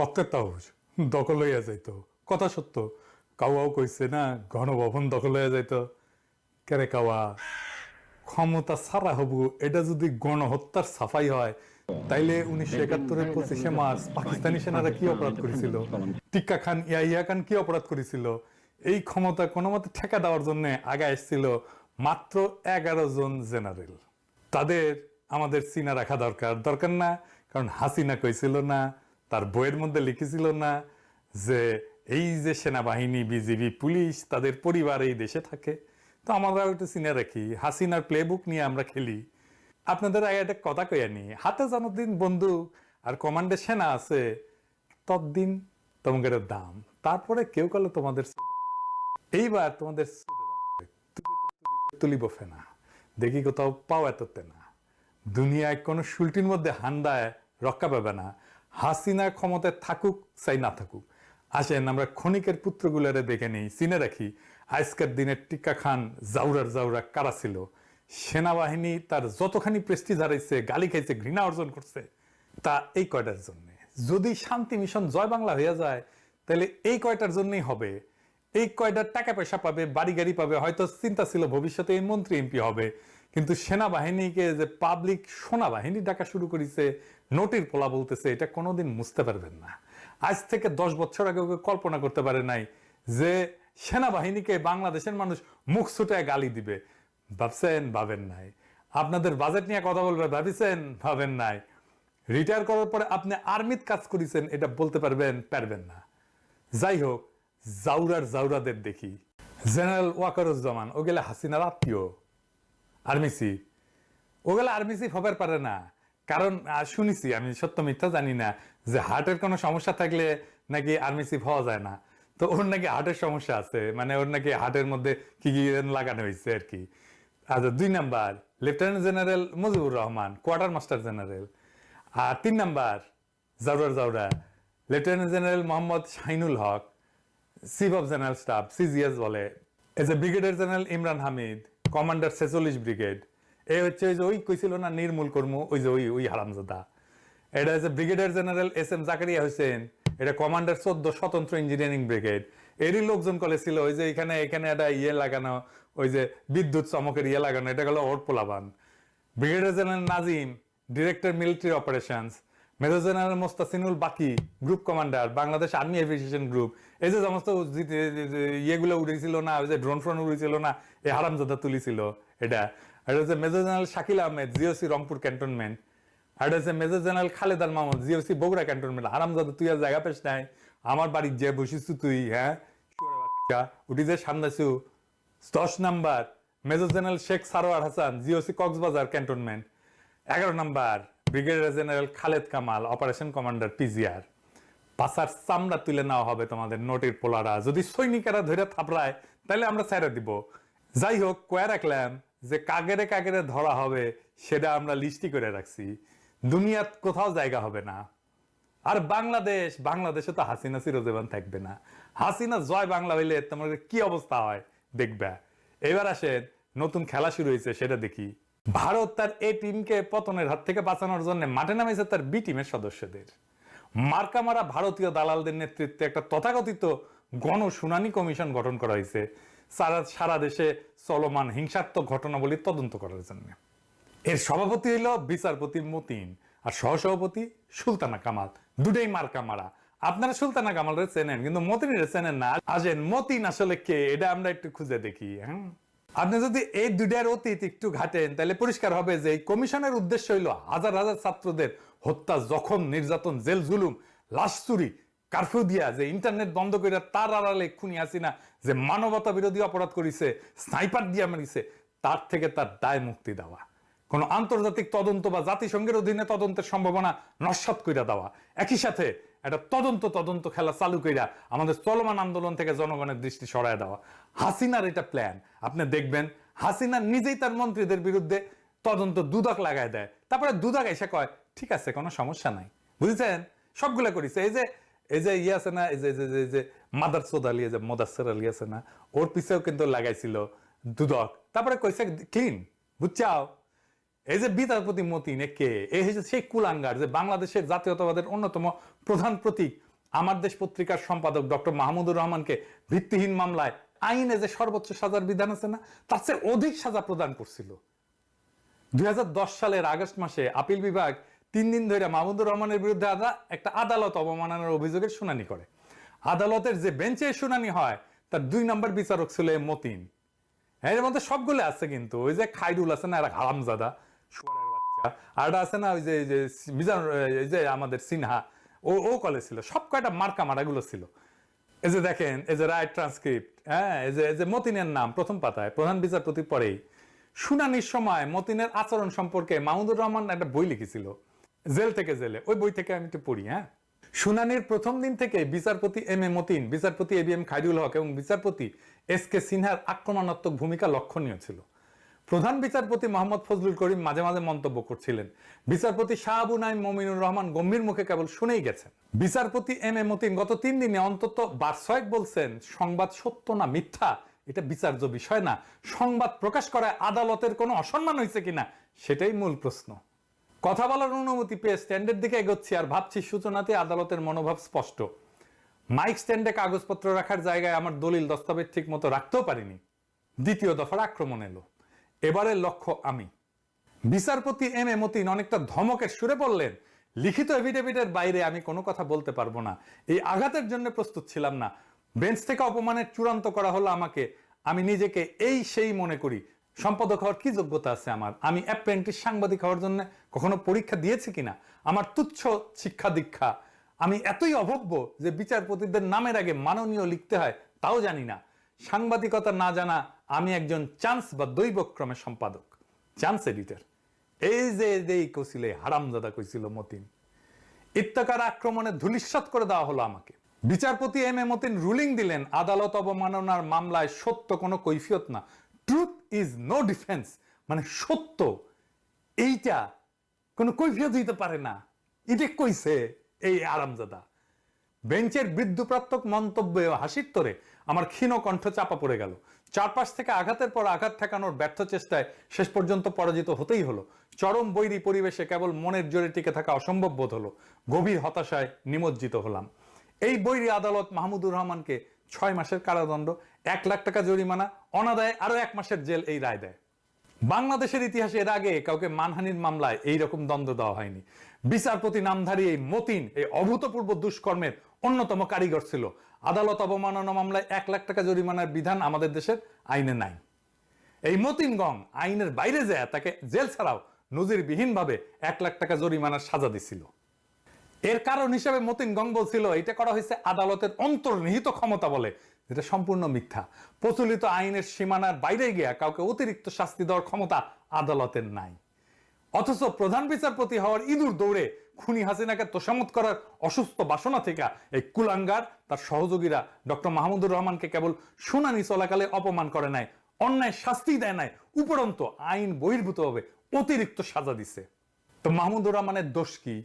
প্রত্যেকটা হাউস দখল হইয়া যাইতো, কথা সত্য। কাওয়াও কইছে না গণভবন দখল হইয়া যাইতো। কেরে কাওয়া ক্ষমতা ছাড়া হবু, এটা যদি গণহত্যার সাফাই হয় তাইলে 1971-এর 25শে মার্চ পাকিস্তানি সেনারা কি অপরাধ করেছিল, টিক্কা খান ইয়াহিয়া খান কি অপরাধ করেছিল? এই ক্ষমতা কোনো মতে ঠেকা দেওয়ার জন্য আগা এসেছিল মাত্র 11 জন জেনারেল। তাদের আমাদের চিনা রাখা দরকার দরকার না? কারণ হাসিনা কইছিল না, তার বইয়ের মধ্যে লিখেছিল না যে এই যে সেনাবাহিনী, বিজিবি, পুলিশ, তাদের পরিবার এই দেশে থাকে। তো আমরা একটু চিনে রাখি, হাসিনার প্লেবুক নিয়ে আমরা খেলি। আপনাদের আগে একটা কথা কইয়া নি, হাতে যতদিন বন্দুক আর কমান্ডে সেনা আছে ততদিন তোমাদের দাম। তারপরে কেউ কালে তোমাদের এইবার তোমাদের তুলিব ফেনা, দেখি কোথাও পাও এততে না। দুনিয়ায় কোনো শুল্টির মধ্যে হান্দায় রক্ষা পাবে না। হাসিনা ক্ষমতায় থাকুক চাই না থাকুক। আসেন আমরা ক্ষণিকের পুত্রগুলারে দেখে নেই, চিনে রাখি আজকের দিনের টিক্কা খান জাউরা কারা ছিল। সেনাবাহিনী তার যতখানি প্রেস্টিজ হারাইছে, গালি খাইছে, ঘৃণা অর্জন করছে, তা এই কয়টার জন্য। যদি শান্তি মিশন জয় বাংলা হয়ে যায় তাহলে এই কয়টার জন্যই হবে। এই কয়টার টাকা পয়সা পাবে, বাড়ি গাড়ি পাবে, হয়তো চিন্তা ছিল ভবিষ্যতে এই মন্ত্রী এমপি হবে। কিন্তু সেনাবাহিনীকে যে পাবলিক সোনাবাহিনী ডাকা শুরু করেছে, নোটির পোলা বলতেছে, এটা কোনোদিন মুছতে পারবেন না। আজ থেকে 10 বছর আগে কল্পনা করতে পারে নাই যে সেনাবাহিনীকে বাংলাদেশের মানুষ মুখ ছুটায় গালি দিবে। ভাবছেন? ভাবেন নাই। আপনাদের বাজেট নিয়ে কথা বলবে, ভাবিছেন? ভাবেন নাই। রিটায়ার করার পরে আপনি আর্মিত কাজ করেছেন, এটা বলতে পারবেন না। যাই হোক, জাউরাদের দেখি, জেনারেল ওয়াকারুজ্জামান ও গেলে হাসিনার আত্মীয় আর্মি চিফ, ওগুলা আর্মি চিফ হবার পারে না। কারণ শুনেছি, আমি সত্য মিথ্যা জানি না, যে হার্টের কোনো সমস্যা থাকলে নাকি আর্মি চিফ হওয়া যায় না। তো ওর নাকি হার্টের সমস্যা আছে, মানে ওর নাকি হার্টের মধ্যে কি কি লাগানো হয়েছে আর কি। আচ্ছা, 2 number lieutenant general Mujibur Rahman, quarter master general. আর 3 নাম্বার জাউরা lieutenant general Mohammad Shahinul Haque, chief of general staff, CGS বলে। এজ এ brigadier general Imran Hamid, commander 46 brigade. এ হচ্ছে ওই যে ওই কইছিল না নির্মূল কর্ম, ওই যে ওই হারামজাদা। এটা হচ্ছে brigadier general SM Zakaria Hossain, এটা কমান্ডার 14 স্বতন্ত্র ইঞ্জিনিয়ারিং ব্রিগেড। এরই লোকজন কলেছিল ওই যে এখানে একটা লাগানো, ওই যে বিদ্যুৎ চমকের লাগানো, এটা গেল ওর পোলাবান। Brigadier general Nazim, director military operations. Major general Mostasinul Baki, group commander, Bangladesh army aviation group. এই যে সমস্ত ইয়েগুলো উড়েছিল না, ওই যে ড্রোন ফ্রোন উড়েছিল না, এই হারামজাদা তুলিছিল। এটা হচ্ছে major general Shakil Ahmed, GOC Rangpur cantonment. আর এটা হচ্ছে major general Khaled Al Mahmud, GOC Bogura cantonment. হারামজাদা তুই আর জায়গা পেশ নাই, আমার বাড়ির যে বসিছু তুই, হ্যাঁ উঠি যে সামনেছু। 10 number major general Sheikh Sarwar Hasan, GOC Cox's Bazar cantonment. 11 number brigadier general Khaled Kamal, operation commander PGR। পাশার চামড়া তুলে নেওয়া হবে তোমাদের নোটির পোলারা। যদি সৈনিকেরা ধরে থাপড়ায় তাহলে আমরা ছেড়ে দিব। যাই হোক, কয়ে রাখলাম যে কাগেরে ধরা হবে সেটা আমরা লিস্টি করে রাখছি। দুনিয়ার কোথাও জায়গা হবে না। আর বাংলাদেশে তো হাসিনা চিরজীবন থাকবে না। হাসিনা জয় বাংলা হইলে তোমাদের কি অবস্থা হয় দেখবে। এবার আসেন, নতুন খেলা শুরু হয়েছে, সেটা দেখি। ভারত তার এ টিমকে পতনের হাত থেকে বাঁচানোর জন্য মাঠে নামেছে তার বি টিমের সদস্যদের। মার্কামারা ভারতীয় দালালদের নেতৃত্বে একটা তথাকথিত গণশুনানি কমিশন গঠন করা হয়েছে সারা দেশে চলমান হিংসাত্মক ঘটনাবলী তদন্ত করার জন্য। এর সভাপতি হইল বিচারপতি মতিন, আর সহসভাপতি সুলতানা কামাল। দুটোই মার্কামারা। আপনারা সুলতানা কামালরে চেনেন, কিন্তু মতিনের চেনেন না। আসেন, মতিন আসলে কে এটা আমরা একটু খুঁজে দেখি। হ্যাঁ, আপনি যদি এই দুইটার অতীত একটু ঘাটেন তাহলে পরিষ্কার হবে যে এই কমিশনের উদ্দেশ্য হইল হাজার হাজার ছাত্রদের হত্যা, জখম, নির্যাতন, জেল জুলুম, লাশ চুরি, কারফিউ দিয়া যে ইন্টারনেট বন্ধ করে তার আড়ালে খুনি হাসিনা যে মানবতা বিরোধী অপরাধ করেছে, স্নাইপার দিয়া মারিছে, তার থেকে তার দায় মুক্তি দেওয়া। কোন আন্তর্জাতিক তদন্ত বা জাতিসংঘের অধীনে তদন্তের সম্ভাবনা নস্যাৎ কইরা দেওয়া। একই সাথে একটা তদন্ত খেলা চালু কইরা আমাদের চলমান আন্দোলন থেকে জনগণের দৃষ্টি সরায় দেওয়া। হাসিনার এটা প্ল্যান। আপনি দেখবেন হাসিনা নিজেই তার মন্ত্রীদের বিরুদ্ধে তদন্ত দুদক লাগায় দেয়, তারপরে দুদক এসে কয় ঠিক আছে, কোনো সমস্যা নাই। বুঝেছেন? সবগুলা করেছে। এই যে ইয়ে আছে না, এই যে মাদারসোদ আলী, যে মোদাসের আলী আছে না, ওর পিছেও কিন্তু লাগাইছিল দুদক। তারপরে কইছে ক্লিন। বুঝছাও? এই যে বিচারপতি মতিন কে, এই হচ্ছে সেই কুলাঙ্গার যে বাংলাদেশের জাতীয়তাবাদের অন্যতম প্রধান প্রতীক আমার দেশ পত্রিকার সম্পাদক ডক্টর মাহমুদুর রহমানকে ভিত্তিহীন মামলায় আইনে যে সর্বোচ্চ সাজার বিধান আছে না, তার চেয়ে অধিক সাজা প্রদান করছিল। 2010 সালের আগস্ট মাসে আপিল বিভাগ 3 দিন ধরে মাহমুদুর রহমানের বিরুদ্ধে একটা আদালত অবমাননার অভিযোগের শুনানি করে। আদালতের যে বেঞ্চে শুনানি হয় তার 2 নম্বর বিচারক ছিল মতিন। এর মধ্যে সবগুলো আছে, কিন্তু ওই যে খাইরুল আছে না, এরা হারামজাদা শুয়ারের বাচ্চা, আর আছে না ওই যে মিজান, এই যে আমাদের সিনহা, ও কলে ছিল, সব কয়টা মার্কা মারাগুলো ছিল। এই যে দেখেন, এই যে রাইট ট্রান্সক্রিপ্ট, হ্যাঁ, এই যে মতিনের নাম প্রথম পাতায়, প্রধান বিচারপতির পরেই। শুনানির সময় মতিনের আচরণ সম্পর্কে মাহমুদুর রহমান একটা বই লিখেছিল, জেল থেকে জেলে। ওই বই থেকে আমি একটু পড়ি। হ্যাঁ, শুনানির প্রথম দিন থেকে বিচারপতি এম এ মতিন, বিচারপতি এ বি এম খায়রুল হক এবং বিচারপতি এস কে সিনহার আক্রমণাত্মক ভূমিকা লক্ষণীয় ছিল। প্রধান বিচারপতি মোহাম্মদ ফজলুল করিম মাঝে মাঝে মন্তব্য করছিলেন। বিচারপতি শাহ আবু নাইম মমিনুর রহমান গম্ভীর মুখে কেবল শুনেই গেছেন। বিচারপতি এম এ মতিন গত 3 দিনে অন্তত 12 বলছেন সংবাদ সত্য না মিথ্যা এটা বিচার্য বিষয় না, সংবাদ প্রকাশ করায় আদালতের কোনো অসম্মান হয়েছে কিনা সেটাই মূল প্রশ্ন। কথা বলার অনুমতি পেয়ে স্ট্যান্ডের দিকে এগোচ্ছি আর ভাবছি সূচনাতে আদালতের মনোভাব স্পষ্ট। মাইক স্ট্যান্ডে কাগজপত্র রাখার জায়গায় আমার দলিল দস্তাবেজ ঠিক মতো রাখতেও পারিনি। দ্বিতীয় দফার আক্রমণ এলো। এবারের লক্ষ্য আমি। বিচারপতি এম এ মতিন অনেকটা ধমকের সুরে বললেন, লিখিত এফিডেভিটের বাইরে আমি কোনো কথা বলতে পারবো না। এই আঘাতের জন্য প্রস্তুত ছিলাম না। বেঞ্চ থেকে অপমানের চূড়ান্ত করা হলো আমাকে। আমি নিজেকে এই সেই মনে করি। সম্পাদক হওয়ার কি যোগ্যতা আছে আমার? আমি অ্যাপ্রেন্টিস সাংবাদিক হওয়ার জন্য কখনো পরীক্ষা দিয়েছি কিনা? আমার তুচ্ছ শিক্ষা দীক্ষা। আমি এতই অভব্য যে বিচারপতিদের নামের আগে মাননীয় লিখতে হয় তাও জানি না। সাংবাদিকতা না জানা আমি একজন চান্স বা দৈবক্রমে সম্পাদক, চান্স এডিটর। এই যে কইছিলে হারামজাদা কইছিল মতিন। ইত্তেকার আক্রমণে ধূলিসাৎ করে দেওয়া হলো আমাকে। বিচারপতি এম এ মতিন রুলিং দিলেন, আদালত অবমাননার মামলায় সত্য কোনো কৈফিয়ত না, ট্রুথ ইজ নো ডিফেন্স। মানে সত্য এইটা কোনো কৈফিয়ত হইতে পারে না, এটা কইছে এই আরামজাদা। বেঞ্চের বৃদ্ধপ্রাপ্তক মন্তব্যে হাসির তোরে আমার ক্ষীণ কণ্ঠ চাপা পড়ে গেল। চারপাশ থেকে আঘাতের পর আঘাত ঠেকানোর ব্যর্থ চেষ্টায় শেষ পর্যন্ত পরাজিত হতেই হলো। চরম বৈরী পরিবেশে কেবল মনের জোরে টিকে থাকা অসম্ভব বোধ হলো। গভীর হতাশায় নিমজ্জিত হলাম। এই বৈরী আদালত মাহমুদুর রহমানকে 6 মাসের কারাদণ্ড, 1 লাখ টাকা জরিমানা, অনাদায়ে আরো 1 মাসের জেল এই রায় দেয়। বাংলাদেশের ইতিহাসে এর আগে কাউকে মানহানির মামলায় এইরকম দণ্ড দেওয়া হয়নি। বিচারপতি নামধারী এই মতিন এই অভূতপূর্ব দুষ্কর্মের অন্যতম কারিগর ছিল। আদালত অবমাননা মামলায় 1 লাখ টাকা জরিমানার বিধান আমাদের দেশের আইনে নাই। এই মতিন গং আইনের বাইরে যায় তাকে জেল ছাড়াও নজিরবিহীন ভাবে 1 লাখ টাকা জরিমানার সাজা দিছিল। এর কারণ হিসেবে মতিন গং বলছিল এটা করা হয়েছে আদালতের অন্তর্নিহিত ক্ষমতা বলে, যেটা সম্পূর্ণ মিথ্যা। প্রচলিত আইনের সীমানার বাইরে গিয়া কাউকে অতিরিক্ত শাস্তি দেওয়ার ক্ষমতা আদালতের নাই। অথচ প্রধান বিচারপতি হওয়ার ইঁদুর দৌড়ে খুনি হাসিনাকে তোষামত করার অসুস্থ বাসনা থেকে এই কুলাঙ্গার তার সহযোগীরা ডক্টর মাহমুদুর রহমানকে কেবল শুনানি চলাকালে অপমান করে নাই, অন্যায় শাস্তি দেয় নাই, উপরন্ত আইন বহির্ভূতভাবে অতিরিক্ত সাজা দিছে। তো মাহমুদুর রহমানের দোষ কি?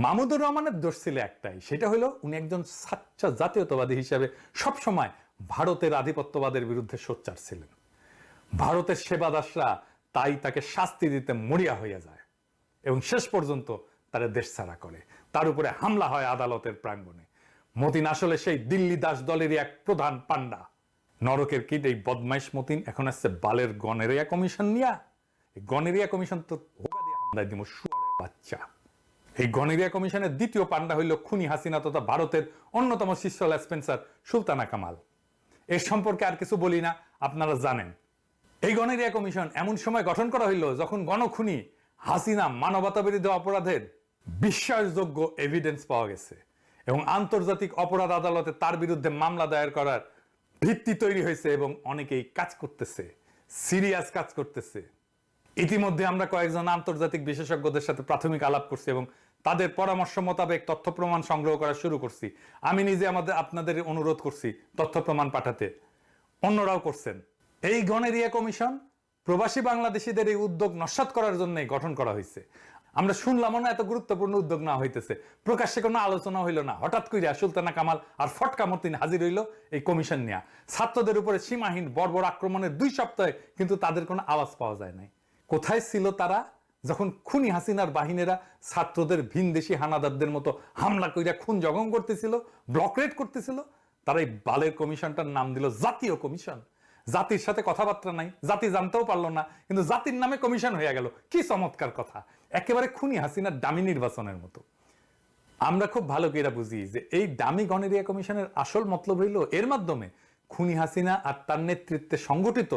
মাহমুদুর রহমানের দোষ ছিল একটাই, সেটা হলো উনি একজন সাচ্চা জাতীয়তাবাদী হিসেবে সবসময় ভারতের আধিপত্যবাদের বিরুদ্ধে সোচ্চার ছিলেন। ভারতের সেবাদাসরা তাই তাকে শাস্তি দিতে মরিয়া হইয়া যায় এবং শেষ পর্যন্ত তারা দেশ ছাড়া করে। তার উপরে হামলা হয় আদালতের প্রাঙ্গণে। মতিন আসলে সেই দিল্লি দাস দলেরই এক প্রধান পান্ডা। নরকের কীট এই বদমাইশ মতিন এখন আসছে বালের গনেরিয়া কমিশন নিয়া। এই গনেরিয়া কমিশন তো হোগা দিয়ে হামলায় দিব শুয়ারের বাচ্চা। এই গনেরিয়া কমিশনের দ্বিতীয় পান্ডা হইল খুনি হাসিনা তথা ভারতের অন্যতম শিষ্য স্পেন্সার সুলতানা কামাল। এর সম্পর্কে আর কিছু বলি না, আপনারা জানেন। এই গনেরিয়া কমিশন এমন সময় গঠন করা হইল যখন গণখুনি হাসিনা মানবতা বিরোধী অপরাধের বিশ্বাসযোগ্য এভিডেন্স পাওয়া গেছে এবং আন্তর্জাতিক অপরাধ আদালতে তার বিরুদ্ধে মামলা দায়ের করার ভিত্তি তৈরি হয়েছে এবং অনেকেই কাজ করতেছে, সিরিয়াস কাজ করতেছে। ইতিমধ্যে আমরা কয়েকজন আন্তর্জাতিক বিশেষজ্ঞদের সাথে প্রাথমিক আলাপ করছি এবং তাদের পরামর্শ মোতাবেক তথ্য প্রমাণ সংগ্রহ করা শুরু করছি। আমি নিজে আপনাদের অনুরোধ করছি তথ্য প্রমাণ পাঠাতে, অন্যরাও করছেন। এই গনেরিয়া কমিশন প্রবাসী বাংলাদেশিদের এই উদ্যোগ নস্যাৎ করার জন্যই গঠন করা হয়েছে। আমরা শুনলাম না এত গুরুত্বপূর্ণ উদ্যোগ না হইতেছে, প্রকাশ্যে কোনো আলোচনা হইল না। হঠাৎ করে সুলতানা কামাল আর ফটকা মতিন হাজির হইল এই কমিশন নিয়ে। ছাত্রদের উপরে সীমাহীন বর্বর আক্রমণের 2 সপ্তাহে কিন্তু তাদের কোনো আওয়াজ পাওয়া যায় নাই। কোথায় ছিল তারা? যখন খুনি হাসিনার বাহিনীরা ছাত্রদের ভিনদেশি হানাদারদের মতো হামলা কইরা খুন জখম করতেছিল, ব্লকরেট করতেছিল, তারা এই বালের কমিশনটার নাম দিল জাতীয় কমিশন। জাতির সাথে কথাবার্তা নাই, জাতি জানতেও পারলো না, কিন্তু জাতির নামে কমিশন হয়ে গেল। কি চমৎকার কথা! একেবারে খুনি হাসিনার দামি নির্বাচনের মতো। আমরা খুব ভালো করে বুঝি যে এই দামি গণেরিয়া কমিশনের আসল মতলব হইল এর মাধ্যমে খুনি হাসিনা আর তার নেতৃত্বে সংগঠিত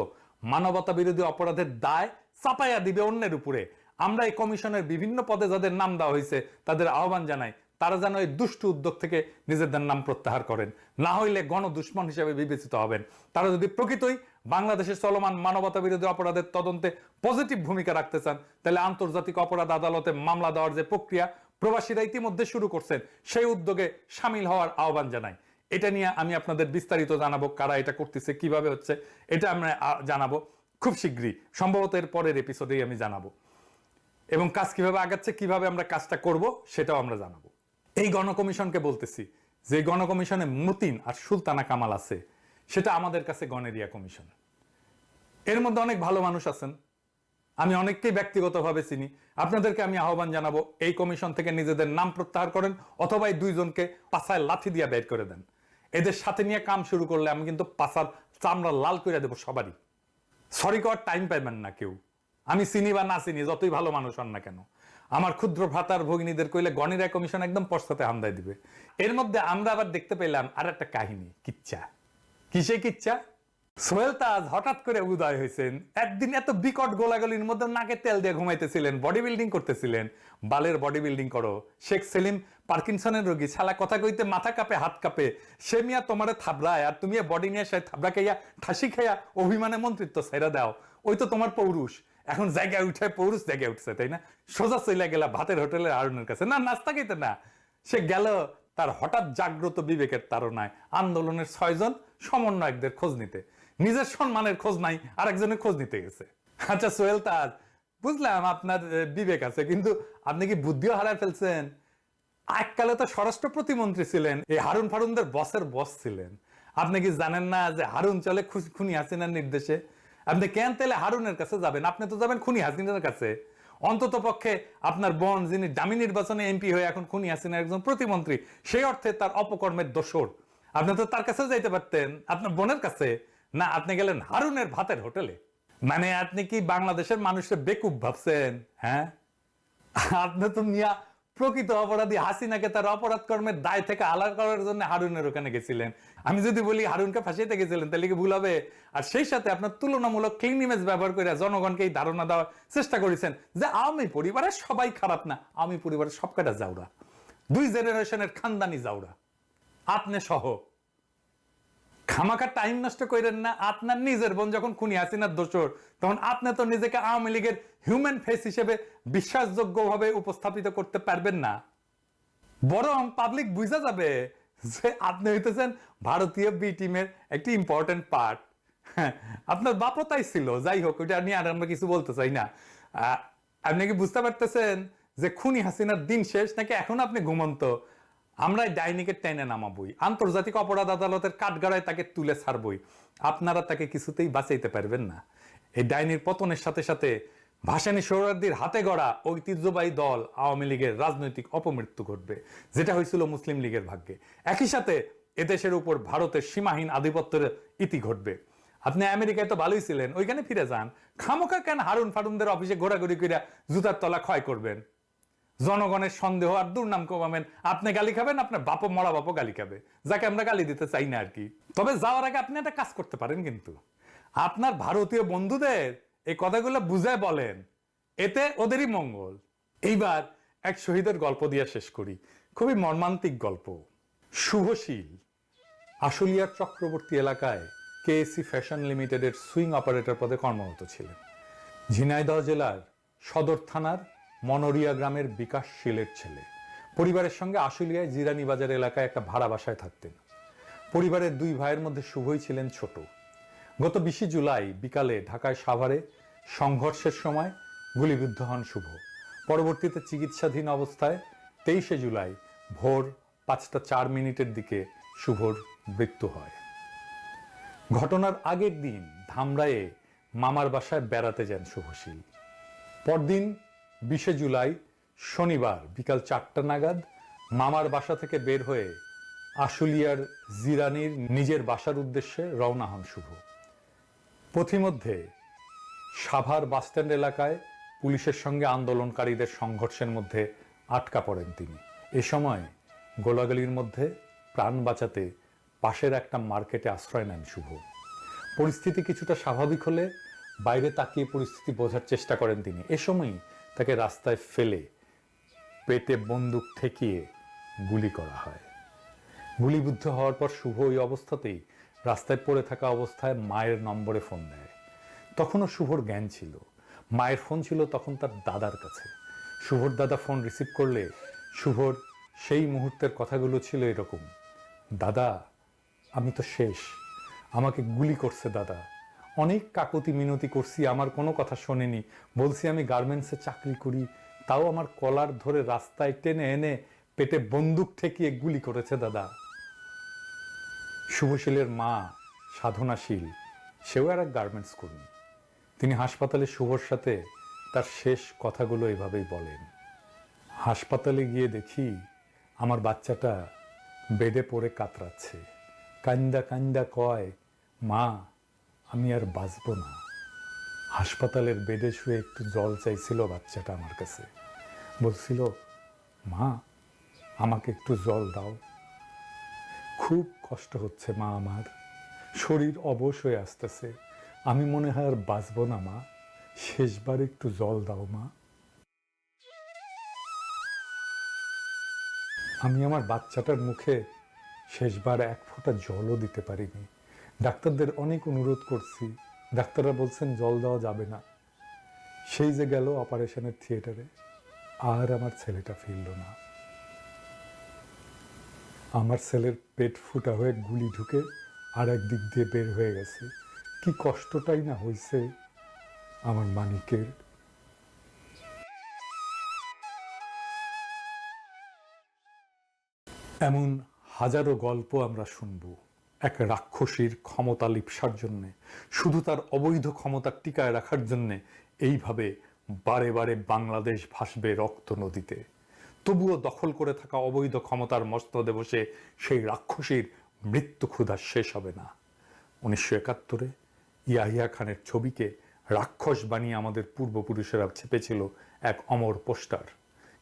মানবতা বিরোধী অপরাধের দায় চাপাইয়া দিবে অন্যের উপরে। আমরা এই কমিশনের বিভিন্ন পদে যাদের নাম দেওয়া হয়েছে তাদের আহ্বান জানাই, তারা যেন এই দুষ্ট উদ্যোগ থেকে নিজেদের নাম প্রত্যাহার করেন, না হইলে গণদুশ্মন হিসেবে বিবেচিত হবেন। তারা যদি প্রকৃতই বাংলাদেশের চলমান মানবতা বিরোধী অপরাধের তদন্তে পজিটিভ ভূমিকা রাখতে চান, তাহলে আন্তর্জাতিক অপরাধ আদালতে মামলা দেওয়ার যে প্রক্রিয়া প্রবাসীরা ইতিমধ্যে শুরু করছেন, সেই উদ্যোগে সামিল হওয়ার আহ্বান জানাই। এটা নিয়ে আমি আপনাদের বিস্তারিত জানাবো, কারা এটা করতেছে, কিভাবে হচ্ছে, এটা আমরা জানাবো খুব শীঘ্রই, সম্ভবত এর পরের এপিসোডেই আমি জানাবো। এবং কাজ কিভাবে আগাচ্ছে, কিভাবে আমরা কাজটা করব, সেটাও আমরা জানাবো। এই গণকমিশনকে বলতেছি, যে গণকমিশনে মতিন আর সুলতানা কামাল আছে, সেটা আমাদের কাছে গণেরিয়া কমিশন। এর মধ্যে অনেক ভালো মানুষ আছেন, আমি অনেককেই ব্যক্তিগতভাবে চিনি। আপনাদেরকে আমি আহ্বান জানাবো, এই কমিশন থেকে নিজেদের নাম প্রত্যাহার করেন, অথবা এই দুইজনকে পাছায় লাথি দিয়ে বের করে দেন। এদের সাথে নিয়ে কাম শুরু করলে আমি কিন্তু পাছার চামড়া লাল করে দেবো সবারই। সরি করার টাইম পাইবেন না কেউ, আমি চিনি বা না চিনি, যতই ভালো মানুষ হন না কেন। আমার ক্ষুদ্র ভ্রাতার ভগিনীদের কইলে গণেরিয়া কমিশন একদম পশ্চাতে হামদায় দিবে। এর মধ্যে আমরা আবার দেখতে পেলাম আর একটা কাহিনী, কিচ্ছা। কিসে কিচ্ছা? সোহেল তাজ হঠাৎ করে উদয় হয়েছেন। একদিন এত বিকট গোলাগুলির মধ্যে নাকে তেল দিয়ে ঘুমাইতেছিলেন, বডি বিল্ডিং করতেছিলেন। বালের বডি বিল্ডিং করো। শেখ সেলিম পার্কিনসনের রোগী, শালা কথা কইতে মাথা কাঁপে, হাত কাঁপে। সে মিয়া তোমারে থাবড়ায়, আর তুমি বডি নিয়ে সে থাবড়া খাইয়া ঠাসি খাইয়া অভিমানে মন্ত্রিত্ব ছেড়ে দাও। ওই তো তোমার পৌরুষ। এখন জায়গায় উঠে পৌরুষ জায়গায় উঠছে, তাই না? সোজা চলে গেলা ভাতের হোটেলের আরুনের কাছে, না নাস্তা খাইতে না। সে গেল তার হঠাৎ জাগ্রত বিবেকের তাড়নায় আন্দোলনের 6 জন সমন্বয়কদের খোঁজ নিতে। নিজের সম্মানের খোঁজ নাই, আরেকজনের খোঁজ নিতে গেছে। আচ্ছা সোহেল তাজ, বুঝলাম আপনার বিবেক আছে, কিন্তু আপনি কি বুদ্ধিও হারায় ফেলছেন? এককালে তো স্বরাষ্ট্র প্রতিমন্ত্রী ছিলেন, এই হারুন ফারুনদের বসের বস ছিলেন। আপনি কি জানেন না যে হারুন চলে খুনি হাসিনার নির্দেশে? আপনি কেন তাহলে হারুনের কাছে যাবেন? আপনি তো যাবেন খুনি হাসিনার কাছে। অন্তত পক্ষে আপনার বোন, যিনি দামি নির্বাচনে এমপি হয়ে এখন খুনি হাসিনার একজন প্রতিমন্ত্রী, সেই অর্থে তার অপকর্মের দোষর। আপনি তো তার কাছে যাইতে পারতেন, আপনার বোনের কাছে না। আপনি গেলেন হারুনের ভাতের হোটেলে। মানে আপনি কি বাংলাদেশের মানুষের বেকুব ভাবছেন? হ্যাঁ, আপনি তো মিয়া প্রকৃত অপরাধী হাসিনাকে তার অপরাধ কর্মের দায় থেকে আলাদা করার জন্য হারুনের ওখানে গেছিলেন। আমি যদি বলি হারুনকে ফাঁসিতে গেছিলেন, তাহলে কি ভুল হবে? আর সেই সাথে আপনার তুলনামূলক ক্লিন ইমেজ ব্যবহার করে জনগণকে এই ধারণা দেওয়ার চেষ্টা করেছেন যে আওয়ামী পরিবারের সবাই খারাপ না, আওয়ামী পরিবারের সব কটা জাউরা, 2 জেনারেশনের খানদানি জাউরা, আপনি সহ। খামাখা টাইম নষ্ট করেন না। আপনার নিজের বোন যখন খুনি হাসিনার দোষর, তখন আপনি তো নিজেকে আওয়ামী লীগের হিউম্যান ফেস হিসেবে বিশ্বাসযোগ্যভাবে উপস্থাপিত করতে পারবেন না। বরং পাবলিক বুঝা যাবে যে আপনি হইতেছেন ভারতীয় বি টিমের একটি ইম্পর্টেন্ট পার্ট। আপনার বাপও তাই ছিল। যাই হোক, ওইটা নিয়ে আর আমরা কিছু বলতে চাই না। আপনি কি বুঝতে পারতেছেন যে খুনি হাসিনার দিন শেষ, নাকি এখন আপনি ঘুমন্ত? আমরা ডাইনিকে টেনে নামাবই, আন্তর্জাতিক অপরাধ আদালতের কাঠগড়ায় তাকে তুলে ছাড়বই। আপনারা তাকে কিছুতেই বাঁচাইতে পারবেন না। এই ডাইনির পতনের সাথে সাথে ভাসানী সোহরাওয়ার্দীর হাতে গড়া ঐতিহ্যবাহী দল আওয়ামী লীগের রাজনৈতিক অপমৃত্যু ঘটবে, যেটা হয়েছিল মুসলিম লীগের ভাগ্যে। একই সাথে এদেশের উপর ভারতের সীমাহীন আধিপত্যের ইতি ঘটবে। আপনি আমেরিকায় তো ভালোই ছিলেন, ওইখানে ফিরে যান। খামোখা কেন হারুন ফারুনদের অফিসে ঘোরাঘুরি করে জুতার তলা ক্ষয় করবেন? জনগণের সন্দেহ আর দুর্নাম কমাবেন। আপনি গালি খাবেন, আপনার বাপও, মরা বাপও গালি খাবে, যাকে আমরা গালি দিতে চাই না আর কি। তবে যাওয়ার আগে আপনি একটা কাজ করতে পারেন, কিন্তু আপনার ভারতীয় বন্ধুদের এই কথাগুলো বুঝায় বলেন, এতে ওদেরই মঙ্গল। এইবার এক শহীদের গল্প দিয়ে শেষ করি, খুবই মর্মান্তিক গল্প। শুভশীল আশুলিয়ার চক্রবর্তী এলাকায় কেএসি ফ্যাশন লিমিটেডের সুইং অপারেটর পদে কর্মরত ছিলেন। ঝিনাইদহ জেলার সদর থানার মনোরিয়া গ্রামের বিকাশ শীলের ছেলে। পরিবারের সঙ্গে আশুলিয়ায় জিরানি বাজার এলাকায় একটা ভাড়া বাসায় থাকতেন। পরিবারের 2 ভাইয়ের মধ্যে শুভই ছিলেন ছোট। গত 20 জুলাই বিকালে ঢাকায় সাভারে সংঘর্ষের সময় গুলিবিদ্ধ হন শুভ। পরবর্তীতে চিকিৎসাধীন অবস্থায় 23 জুলাই ভোর 5:04 দিকে শুভর মৃত্যু হয়। ঘটনার আগের দিন ধামরায়ে মামার বাসায় বেড়াতে যান শুভশীল। পরদিন 20 জুলাই শনিবার বিকাল 4টা নাগাদ মামার বাসা থেকে বের হয়ে আশুলিয়ার জিরানির নিজের বাসার উদ্দেশ্যে রওনা হন শুভ। পথিমধ্যে সাভার বাসস্ট্যান্ড এলাকায় পুলিশের সঙ্গে আন্দোলনকারীদের সংঘর্ষের মধ্যে আটকা পড়েন তিনি। এ সময় গোলাগুলির মধ্যে প্রাণ বাঁচাতে পাশের একটা মার্কেটে আশ্রয় নেন শুভ। পরিস্থিতি কিছুটা স্বাভাবিক হলে বাইরে তাকিয়ে পরিস্থিতি বোঝার চেষ্টা করেন তিনি। এ সময়ই তাকে রাস্তায় ফেলে পেটে বন্দুক ঠেকিয়ে গুলি করা হয়। গুলিবিদ্ধ হওয়ার পর শুভ ওই অবস্থাতেই রাস্তায় পড়ে থাকা অবস্থায় মায়ের নম্বরে ফোন দেয়। তখনও শুভর জ্ঞান ছিল। মায়ের ফোন ছিল তখন তার দাদার কাছে। শুভর দাদা ফোন রিসিভ করলে শুভর সেই মুহূর্তের কথাগুলো ছিল এরকম: দাদা, আমি তো শেষ, আমাকে গুলি করছে দাদা, অনেক কাকুতি মিনতি করছি, আমার কোনো কথা শোনেনি, বলছি আমি গার্মেন্টসে চাকরি করি, তাও আমার কলার ধরে রাস্তায় টেনে এনে পেটে বন্দুক ঠেকিয়ে গুলি করেছে দাদা। শুভশীলের মা সাধনাশীল, সেও আর এক গার্মেন্টস কর্মী। তিনি হাসপাতালে শুভর সাথে তার শেষ কথাগুলো এভাবেই বলেন: হাসপাতালে গিয়ে দেখি আমার বাচ্চাটা বেডে পড়ে কাতরাচ্ছে, কান্দা কান্দা কয়, মা আমি আর বাঁচব না। হাসপাতালের বেডে শুয়ে একটু জল চাইছিল বাচ্চাটা আমার কাছে, বলছিল, মা আমাকে একটু জল দাও। খুব কষ্ট হচ্ছে মা, আমার শরীর অবশ হয়ে আসতেছে, আমি মনে হয় আর বাঁচব না মা, শেষবার একটু জল দাও মা। আমি আমার বাচ্চাটার মুখে শেষবার এক ফোঁটা জলও দিতে পারিনি। ডাক্তারদের অনেক অনুরোধ করছি, ডাক্তাররা বলছেন জল দেওয়া যাবে না। সেই যে গেল অপারেশনের থিয়েটারে, আর আমার ছেলেটা ফিরল না। আমার ছেলের পেট ফুটা হয়ে গুলি ঢুকে আর এক দিক দিয়ে বের হয়ে গেছে। কি কষ্টটাই না হয়েছে আমার মানিকের। এমন হাজারো গল্প আমরা শুনব এক রাক্ষসীর ক্ষমতা লিপ্সার জন্যে, শুধু তার অবৈধ ক্ষমতা টিকায় রাখার জন্যে এইভাবে বারে বারে বাংলাদেশ ভাসবে রক্ত নদীতে। তবুও দখল করে থাকা অবৈধ ক্ষমতার মস্তদে বসে সেই রাক্ষসীর মৃত্যু ক্ষুধা শেষ হবে না। 1971 ইয়াহিয়া খানের ছবিকে রাক্ষস বানিয়ে আমাদের পূর্বপুরুষেরা চেপেছিল এক অমর পোস্টার: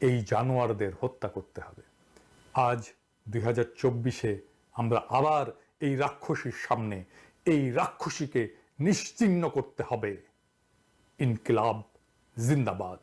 এই জানোয়ারদের হত্যা করতে হবে। আজ 2024-এ আমরা আবার এই রাক্ষসীর সামনে এই রাক্ষসীকে নিশ্চিহ্ন করতে হবে। ইনকিলাব জিন্দাবাদ।